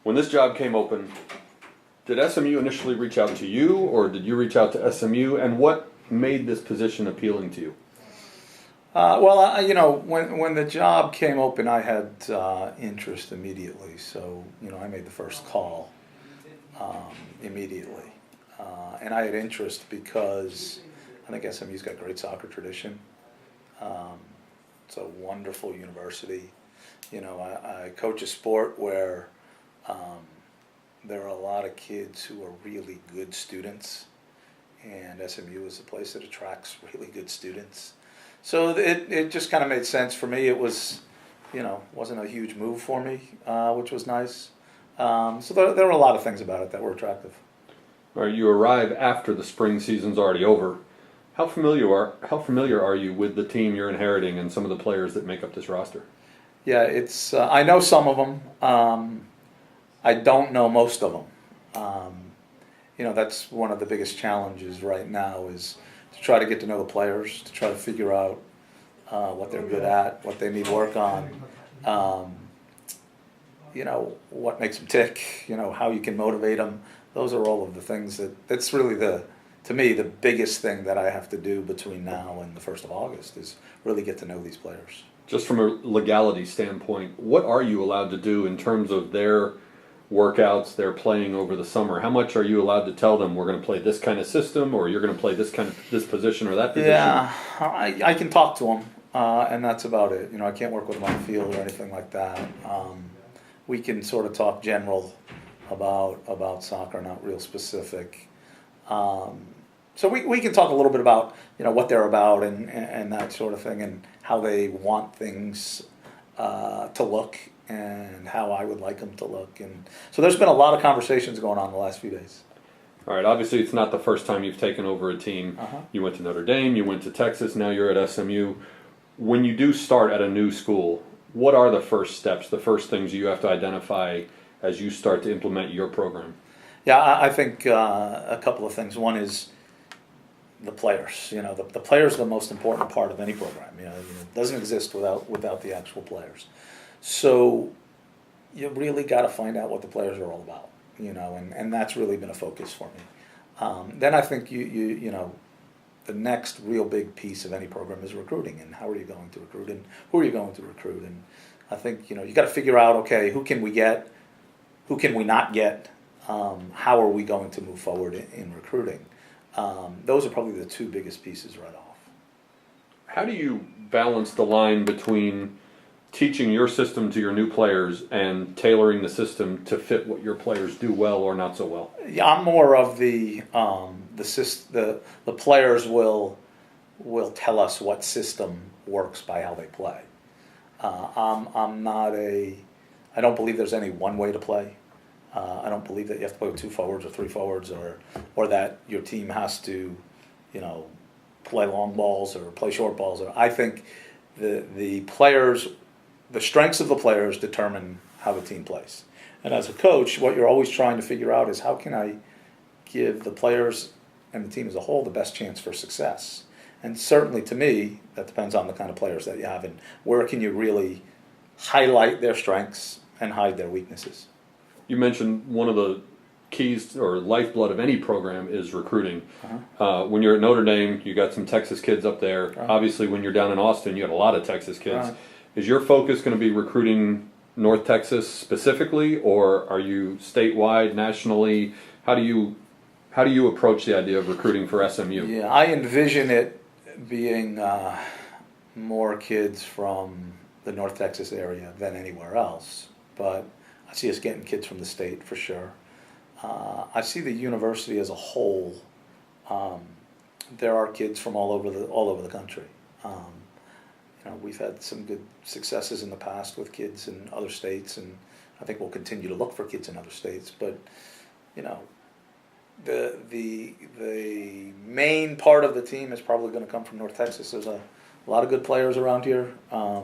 When this job came open, did SMU initially reach out to you, or did you reach out to SMU? And what made this position appealing to you? When the job came open, I had interest immediately. So, I made the first call immediately. And I had interest because I think SMU's got great soccer tradition. It's a wonderful university. I coach a sport where there are a lot of kids who are really good students, and SMU is a place that attracts really good students. So it just kind of made sense for me. It was, wasn't a huge move for me, which was nice. So there were a lot of things about it that were attractive. All right, you arrive after the spring season's already over. How familiar are you with the team you're inheriting and some of the players that make up this roster? Yeah, it's I know some of them. I don't know most of them. That's one of the biggest challenges right now is to try to get to know the players, to try to figure out what they're good at, what they need work on, what makes them tick, how you can motivate them. Those are all of the things that's really to me, the biggest thing that I have to do between now and the 1st of August is really get to know these players. Just from a legality standpoint, what are you allowed to do in terms of their workouts, their playing over the summer? How much are you allowed to tell them we're going to play this kind of system, or you're going to play this position or that position? Yeah, I can talk to them, and that's about it. I can't work with them on the field or anything like that. We can sort of talk general about soccer, not real specific. So we can talk a little bit about what they're about and that sort of thing, and how they want things to look, and how I would like them to look. And so there's been a lot of conversations going on the last few days. All right, obviously it's not the first time you've taken over a team. You went to Notre Dame, you went to Texas, now you're at SMU. When you do start at a new school, what are the first steps, the first things you have to identify as you start to implement your program? Yeah, I think a couple of things. One is the players. The players are the most important part of any program. It doesn't exist without the actual players. So you really got to find out what the players are all about. And that's really been a focus for me. Then I think the next real big piece of any program is recruiting, and how are you going to recruit, and who are you going to recruit. And I think you got to figure out, okay, who can we get, who can we not get, how are we going to move forward in recruiting. Those are probably the two biggest pieces right off. How do you balance the line between teaching your system to your new players and tailoring the system to fit what your players do well or not so well? Yeah, I'm more of the players will tell us what system works by how they play. I don't believe there's any one way to play. I don't believe that you have to play with 2 forwards or 3 forwards, or that your team has to, play long balls or play short balls. I think the players, the strengths of the players determine how the team plays. And as a coach, what you're always trying to figure out is how can I give the players and the team as a whole the best chance for success. And certainly to me, that depends on the kind of players that you have and where can you really highlight their strengths and hide their weaknesses. You mentioned one of the keys or lifeblood of any program is recruiting. When you're at Notre Dame, you got some Texas kids up there. Obviously, when you're down in Austin, you got a lot of Texas kids. Is your focus going to be recruiting North Texas specifically, or are you statewide, nationally? How do you approach the idea of recruiting for SMU? Yeah, I envision it being more kids from the North Texas area than anywhere else, but I see us getting kids from the state for sure. I see the university as a whole. There are kids from all over the country. We've had some good successes in the past with kids in other states, and I think we'll continue to look for kids in other states. But the main part of the team is probably going to come from North Texas. There's a lot of good players around here. A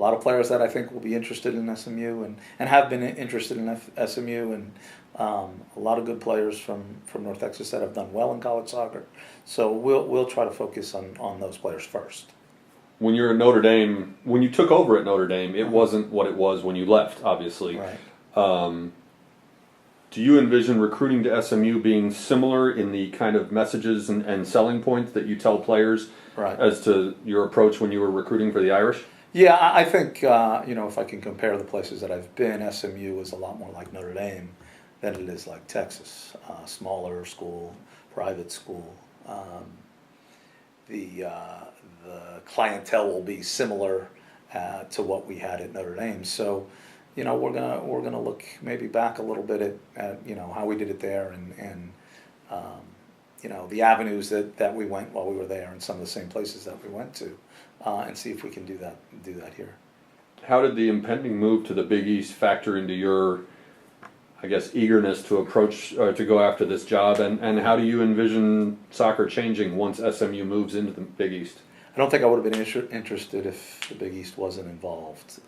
lot of players that I think will be interested in SMU and have been interested in SMU, and a lot of good players from North Texas that have done well in college soccer. So we'll try to focus on those players first. When you're at Notre Dame, when you took over at Notre Dame, it wasn't what it was when you left, obviously. Right. Do you envision recruiting to SMU being similar in the kind of messages and selling points that you tell players as to your approach when you were recruiting for the Irish? Yeah, I think, if I can compare the places that I've been, SMU is a lot more like Notre Dame than it is like Texas. Smaller school, private school. The clientele will be similar to what we had at Notre Dame. So, we're gonna look maybe back a little bit at how we did it there and the avenues that we went while we were there and some of the same places that we went to, and see if we can do that here. How did the impending move to the Big East factor into your, I guess, eagerness to approach to go after this job, and how do you envision soccer changing once SMU moves into the Big East? I don't think I would have been interested if the Big East wasn't involved.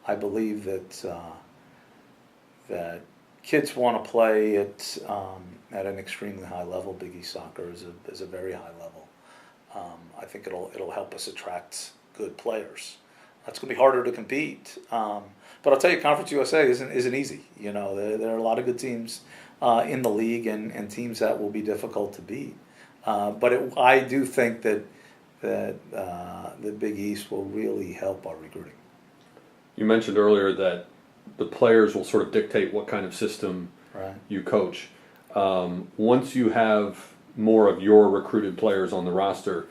I believe that kids want to play at an extremely high level. Big East soccer is a very high level. I think it'll help us attract good players. That's going to be harder to compete. But I'll tell you, Conference USA isn't easy. There are a lot of good teams in the league and teams that will be difficult to beat. But I do think that the Big East will really help our recruiting. You mentioned earlier that the players will sort of dictate what kind of system you coach. Once you have more of your recruited players on the roster,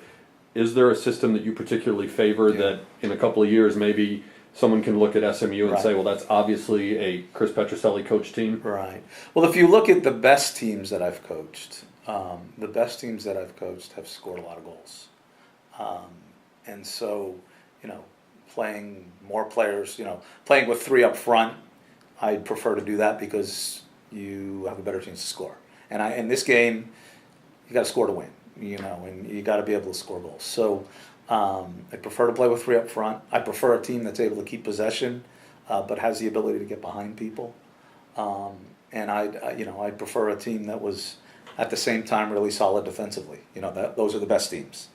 is there a system that you particularly favor that in a couple of years maybe someone can look at SMU and say, well, that's obviously a Chris Petrucelli coach team? Right. Well, if you look at the best teams that I've coached, have scored a lot of goals. And so, playing more players, playing with 3 up front, I'd prefer to do that because you have a better chance to score. And in this game, you got to score to win, and you got to be able to score goals. So I prefer to play with 3 up front. I prefer a team that's able to keep possession, but has the ability to get behind people. And I'd prefer a team that was at the same time really solid defensively. Those are the best teams.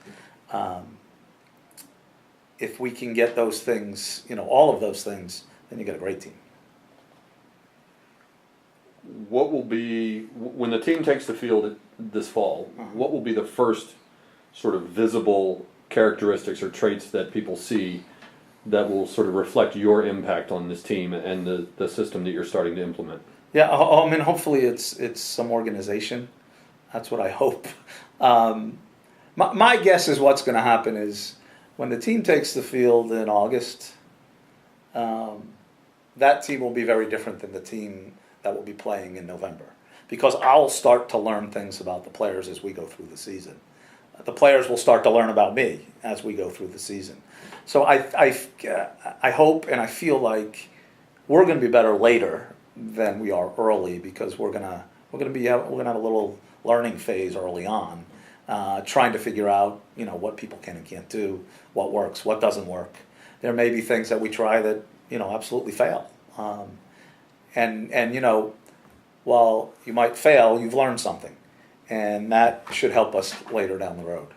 If we can get those things, all of those things, then you get a great team. What will be, when the team takes the field this fall, what will be the first sort of visible characteristics or traits that people see that will sort of reflect your impact on this team and the system that you're starting to implement? Yeah, hopefully it's some organization. That's what I hope. My guess is what's going to happen is when the team takes the field in August, that team will be very different than the team that will be playing in November, because I'll start to learn things about the players as we go through the season. The players will start to learn about me as we go through the season. So I hope and I feel like we're going to be better later than we are early, because we're gonna have a little learning phase early on, trying to figure out what people can and can't do, what works, what doesn't work. There may be things that we try that absolutely fail, and while you might fail, you've learned something, and that should help us later down the road.